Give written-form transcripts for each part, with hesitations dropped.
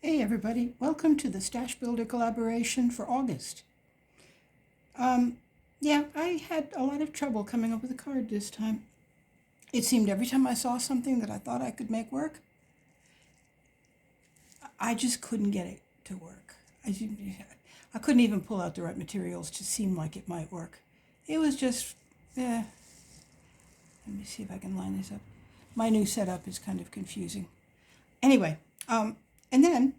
Hey everybody, welcome to the Stash Builder collaboration for August. Yeah, I had a lot of trouble coming up with a card this time. It seemed every time I saw something that I thought I could make work, I just couldn't get it to work. I couldn't even pull out the right materials to seem like it might work. It was just, let me see if I can line this up. My new setup is kind of confusing. Anyway, and then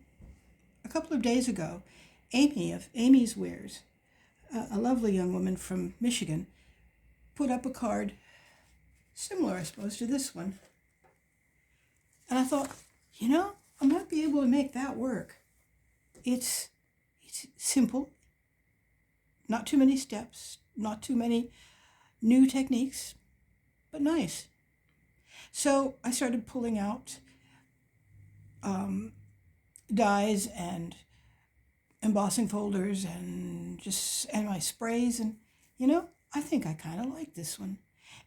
a couple of days ago, Amy of Amy's Wares, a lovely young woman from Michigan, put up a card similar, I suppose, to this one. And I thought, I might be able to make that work. It's simple, not too many steps, not too many new techniques, but nice. So I started pulling out dies and embossing folders and my sprays, and I think I kind of like this one.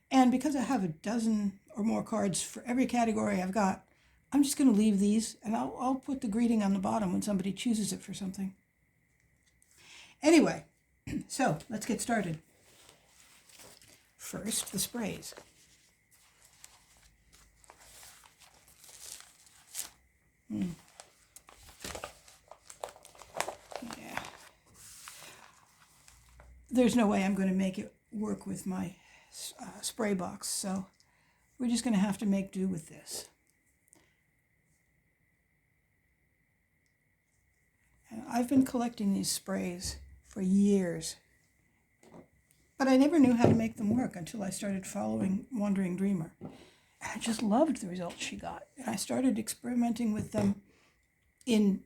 And because I have a dozen or more cards for every category I've got, I'm just going to leave these, and I'll put the greeting on the bottom when somebody chooses it for something. Anyway, so let's get started. First, the sprays. Yeah. There's no way I'm going to make it work with my spray box, so we're just going to have to make do with this. And I've been collecting these sprays for years, but I never knew how to make them work until I started following Wandering Dreamer. And I just loved the results she got. And I started experimenting with them in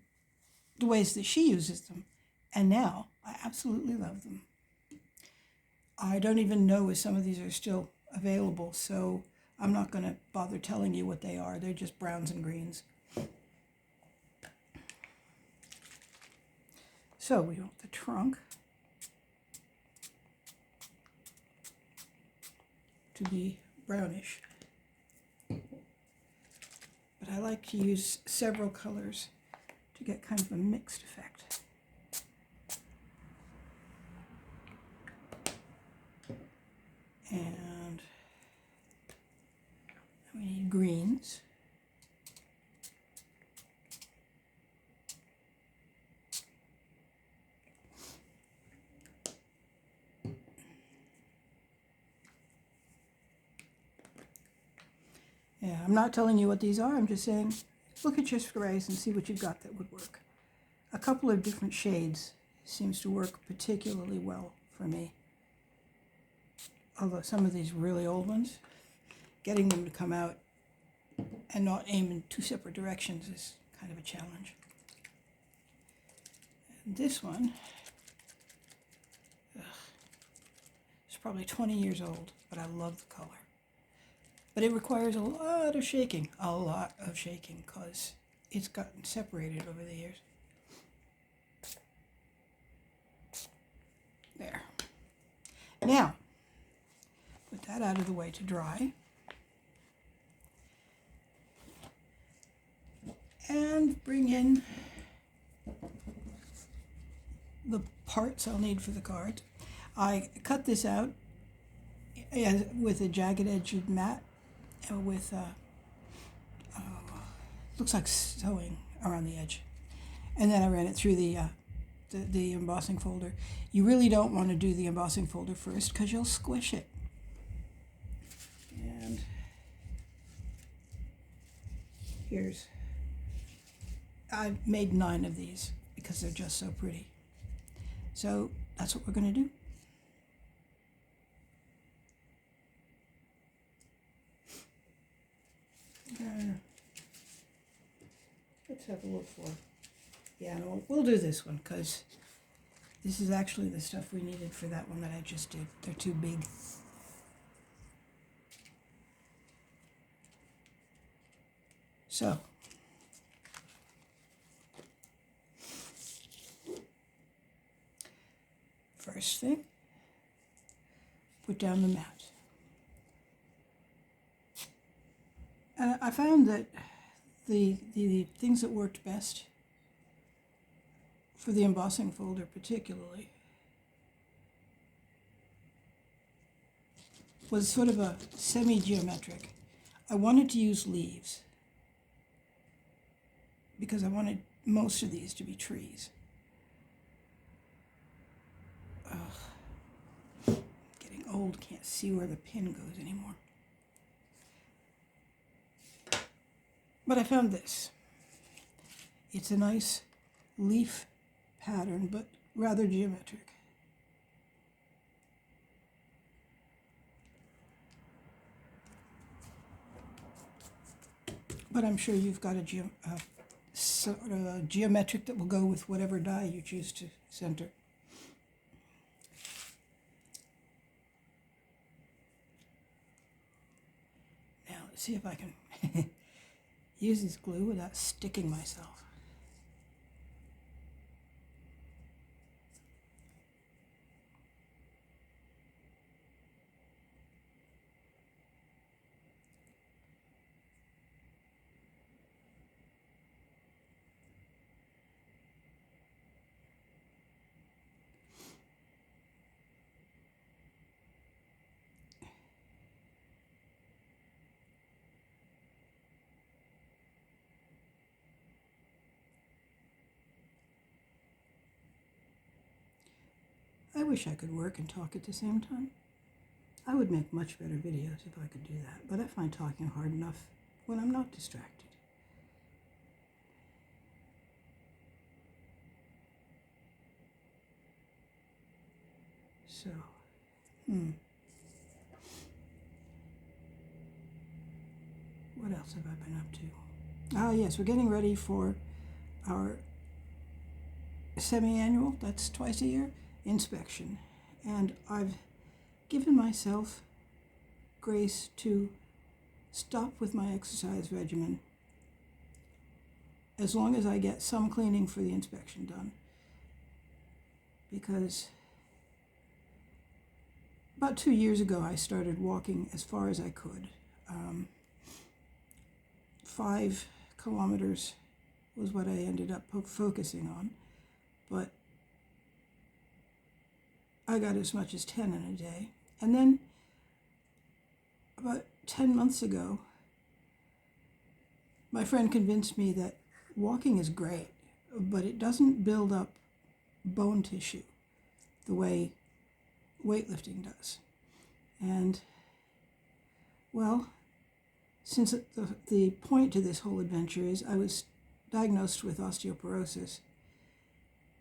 the ways that she uses them. And now I absolutely love them. I don't even know if some of these are still available, so I'm not going to bother telling you what they are. They're just browns and greens. So we want the trunk to be brownish. But I like to use several colors to get kind of a mixed effect. And we need greens. Yeah, I'm not telling you what these are, I'm just saying, look at your sprays and see what you've got that would work. A couple of different shades seems to work particularly well for me. Although some of these really old ones, getting them to come out and not aim in two separate directions is kind of a challenge. And this one, it's probably 20 years old, but I love the color. But it requires a lot of shaking, because it's gotten separated over the years. There. Now, put that out of the way to dry. And bring in the parts I'll need for the card. I cut this out with a jagged edged mat with looks like sewing around the edge, and then I ran it through the embossing folder. You really don't want to do the embossing folder first because you'll squish it. And I've made 9 of these because they're just so pretty. So that's what we're going to do. Let's have a look for. Yeah, no, we'll do this one because this is actually the stuff we needed for that one that I just did. They're too big. So, first thing, put down the mat. I found that the things that worked best for the embossing folder particularly, was sort of a semi-geometric. I wanted to use leaves because I wanted most of these to be trees. Ugh. Getting old, can't see where the pin goes anymore. But I found this. It's a nice leaf pattern, but rather geometric. But I'm sure you've got a sort of a geometric that will go with whatever die you choose to center. Now let's see if I can use this glue without sticking myself. I wish I could work and talk at the same time. I would make much better videos if I could do that, but I find talking hard enough when I'm not distracted. So, what else have I been up to? Ah, yes, we're getting ready for our semi-annual, that's twice a year, inspection. And I've given myself grace to stop with my exercise regimen as long as I get some cleaning for the inspection done. Because about 2 years ago, I started walking as far as I could. 5 kilometers was what I ended up focusing on, but I got as much as 10 in a day. And then about 10 months ago, my friend convinced me that walking is great, but it doesn't build up bone tissue the way weightlifting does. And, well, since the point to this whole adventure is I was diagnosed with osteoporosis,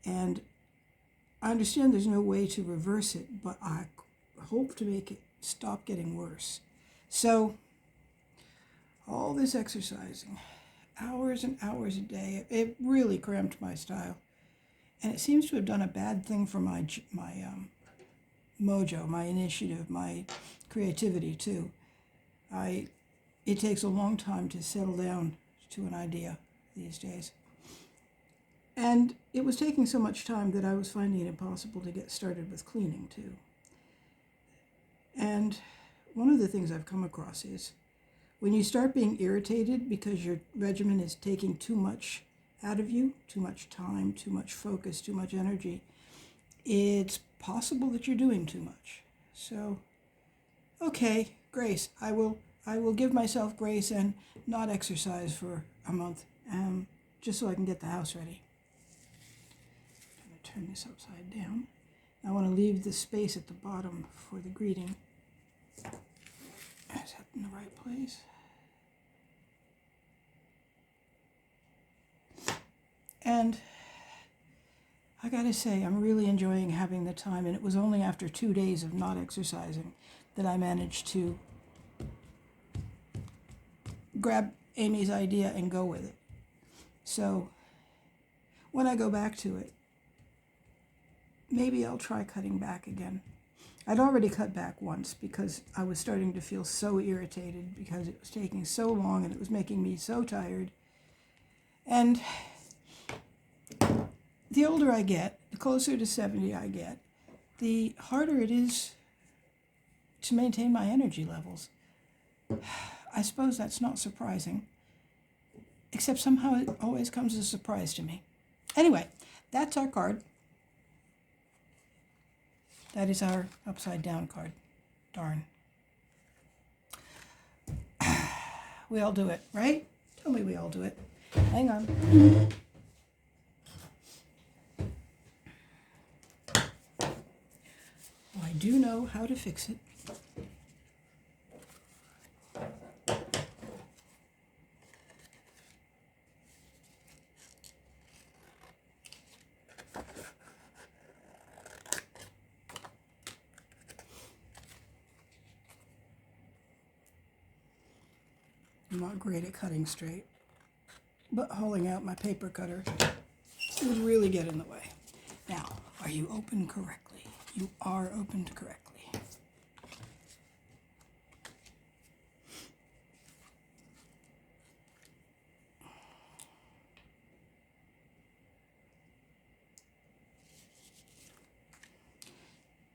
and I understand there's no way to reverse it, but I hope to make it stop getting worse. So, all this exercising, hours and hours a day, it really cramped my style. And it seems to have done a bad thing for my mojo, my initiative, my creativity too. It takes a long time to settle down to an idea these days. And it was taking so much time that I was finding it impossible to get started with cleaning too. And one of the things I've come across is when you start being irritated because your regimen is taking too much out of you, too much time, too much focus, too much energy, it's possible that you're doing too much. So, okay, grace. I will give myself grace and not exercise for a month, just so I can get the house ready. I'm going to turn this upside down. I want to leave the space at the bottom for the greeting. Is that in the right place? And I gotta say, I'm really enjoying having the time, and it was only after 2 days of not exercising that I managed to grab Amy's idea and go with it. So when I go back to it, maybe I'll try cutting back again. I'd already cut back once because I was starting to feel so irritated because it was taking so long and it was making me so tired. And the older I get, the closer to 70 I get, the harder it is to maintain my energy levels. I suppose that's not surprising, except somehow it always comes as a surprise to me. Anyway, that's our card. That is our upside down card. Darn. We all do it, right? Tell me we all do it. Hang on. I do know how to fix it. I'm not great at cutting straight, but holding out my paper cutter would really get in the way. Now, are you opened correctly? You are opened correctly.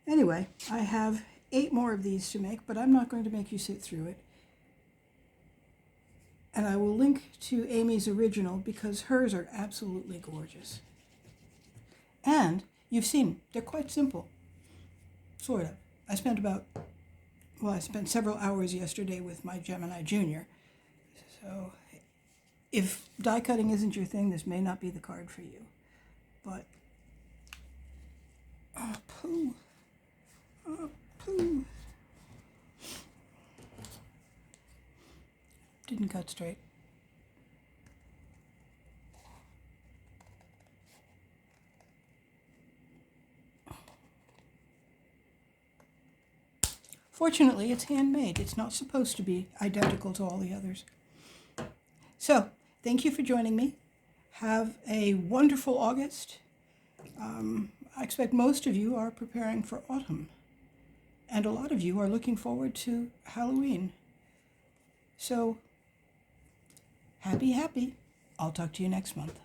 Anyway, I have 8 more of these to make, but I'm not going to make you sit through it. And I will link to Amy's original because hers are absolutely gorgeous. And you've seen, they're quite simple. Sort of. I spent several hours yesterday with my Gemini Junior. So if die cutting isn't your thing, this may not be the card for you. But, oh, poo. Oh, poo. Didn't cut straight. Fortunately, it's handmade. It's not supposed to be identical to all the others. So, thank you for joining me. Have a wonderful August. I expect most of you are preparing for autumn. And a lot of you are looking forward to Halloween. So, happy. I'll talk to you next month.